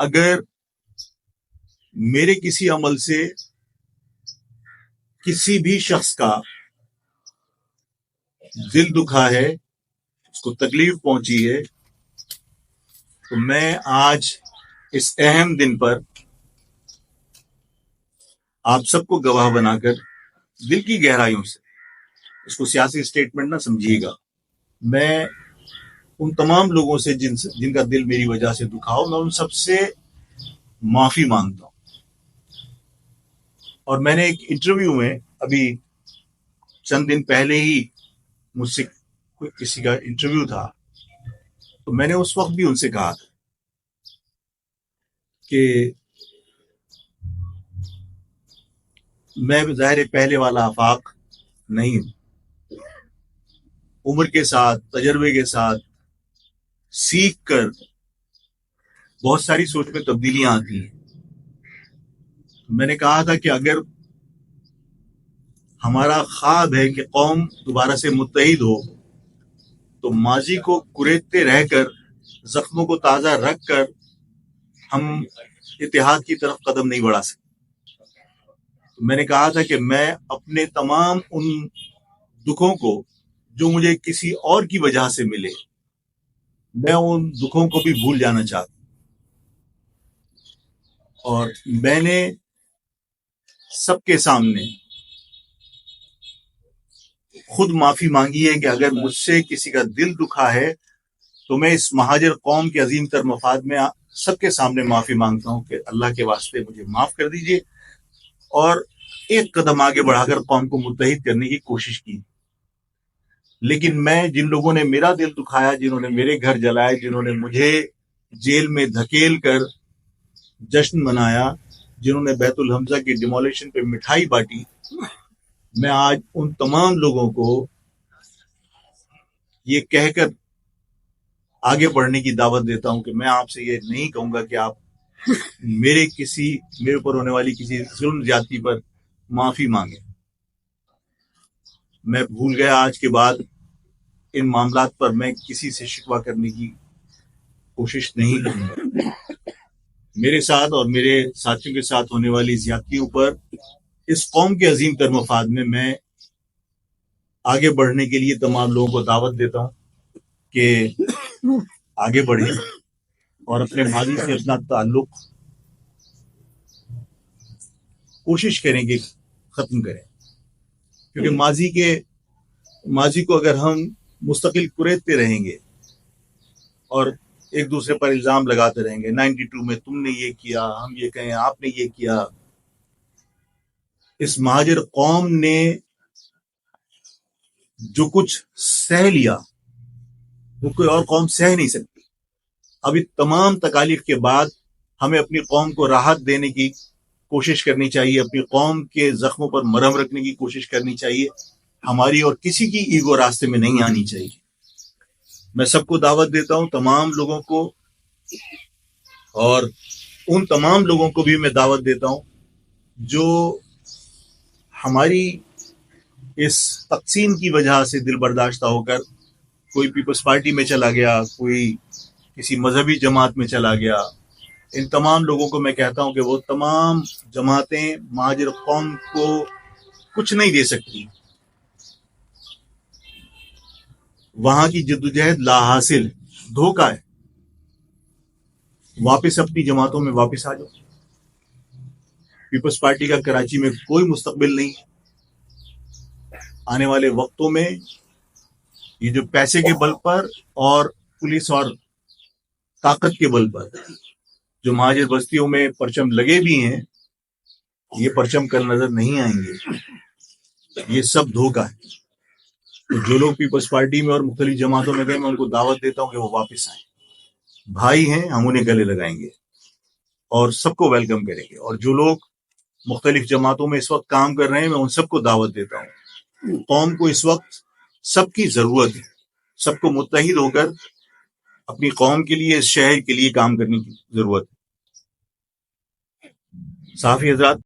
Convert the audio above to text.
اگر میرے کسی عمل سے کسی بھی شخص کا دل دکھا ہے، اس کو تکلیف پہنچی ہے، تو میں آج اس اہم دن پر آپ سب کو گواہ بنا کر دل کی گہرائیوں سے، اس کو سیاسی سٹیٹمنٹ نہ سمجھیے گا، میں ان تمام لوگوں سے جن کا دل میری وجہ سے دکھا ہو، میں ان سب سے معافی مانگتا ہوں۔ اور میں نے ایک انٹرویو میں ابھی چند دن پہلے ہی مجھ سے کسی کا انٹرویو تھا، تو میں نے اس وقت بھی ان سے کہا تھا کہ میں ظاہر پہلے والا آفاق نہیں ہوں، عمر کے ساتھ، تجربے کے ساتھ سیکھ کر بہت ساری سوچ میں تبدیلیاں آتی ہیں۔ میں نے کہا تھا کہ اگر ہمارا خواب ہے کہ قوم دوبارہ سے متحد ہو، تو ماضی کو کریدتے رہ کر، زخموں کو تازہ رکھ کر ہم اتحاد کی طرف قدم نہیں بڑھا سکتے۔ تو میں نے کہا تھا کہ میں اپنے تمام ان دکھوں کو جو مجھے کسی اور کی وجہ سے ملے، میں ان دکھوں کو بھی بھول جانا چاہتا ہوں۔ اور میں نے سب کے سامنے خود معافی مانگی ہے کہ اگر مجھ سے کسی کا دل دکھا ہے تو میں اس مہاجر قوم کے عظیم تر مفاد میں سب کے سامنے معافی مانگتا ہوں کہ اللہ کے واسطے مجھے معاف کر دیجیے، اور ایک قدم آگے بڑھا کر قوم کو متحد کرنے کی کوشش کی۔ لیکن میں جن لوگوں نے میرا دل دکھایا، جنہوں نے میرے گھر جلائے، جنہوں نے مجھے جیل میں دھکیل کر جشن منایا، جنہوں نے بیت الحمزہ کی ڈیمولیشن پہ مٹھائی بانٹی، میں آج ان تمام لوگوں کو یہ کہہ کر آگے بڑھنے کی دعوت دیتا ہوں کہ میں آپ سے یہ نہیں کہوں گا کہ آپ میرے اوپر ہونے والی کسی ظلم زیادتی پر معافی مانگیں۔ میں بھول گیا، آج کے بعد ان معاملات پر میں کسی سے شکوہ کرنے کی کوشش نہیں کروں گا۔ میرے ساتھ اور میرے ساتھیوں کے ساتھ ہونے والی زیادتیوں پر اس قوم کے عظیم تر مفاد میں آگے بڑھنے کے لیے تمام لوگوں کو دعوت دیتا ہوں کہ آگے بڑھیں اور اپنے ماضی سے اپنا تعلق کوشش کریں کہ ختم کریں، کیونکہ ماضی کو اگر ہم مستقل کریدتے رہیں گے اور ایک دوسرے پر الزام لگاتے رہیں گے، 92 میں تم نے یہ کیا، ہم یہ کہیں آپ نے یہ کیا، اس مہاجر قوم نے جو کچھ سہ لیا وہ کوئی اور قوم سہ نہیں سکتی۔ اب اس تمام تکالیف کے بعد ہمیں اپنی قوم کو راحت دینے کی کوشش کرنی چاہیے، اپنی قوم کے زخموں پر مرہم رکھنے کی کوشش کرنی چاہیے، ہماری اور کسی کی ایگو راستے میں نہیں آنی چاہیے۔ میں سب کو دعوت دیتا ہوں، تمام لوگوں کو، اور ان تمام لوگوں کو بھی میں دعوت دیتا ہوں جو ہماری اس تقسیم کی وجہ سے دل برداشتہ ہو کر کوئی پیپلز پارٹی میں چلا گیا، کوئی کسی مذہبی جماعت میں چلا گیا، ان تمام لوگوں کو میں کہتا ہوں کہ وہ تمام جماعتیں مہاجر قوم کو کچھ نہیں دے سکتی۔ وہاں کی جدوجہد لا حاصل، دھوکہ ہے۔ واپس اپنی جماعتوں میں واپس آ جاؤ۔ پیپلز پارٹی کا کراچی میں کوئی مستقبل نہیں ہے۔ آنے والے وقتوں میں یہ جو پیسے کے بل پر اور پولیس اور طاقت کے بل پر جو مہاجر بستیوں میں پرچم لگے بھی ہیں، یہ پرچم کل نظر نہیں آئیں گے، یہ سب دھوکہ ہے۔ تو جو لوگ پیپلز پارٹی میں اور مختلف جماعتوں میں گئے، میں ان کو دعوت دیتا ہوں کہ وہ واپس آئیں۔ بھائی ہیں، ہم انہیں گلے لگائیں گے اور سب کو ویلکم کریں گے۔ اور جو لوگ مختلف جماعتوں میں اس وقت کام کر رہے ہیں، میں ان سب کو دعوت دیتا ہوں۔ قوم کو اس وقت سب کی ضرورت ہے، سب کو متحد ہو کر اپنی قوم کے لیے، اس شہر کے لیے کام کرنے کی ضرورت ہے۔ صحافی حضرات،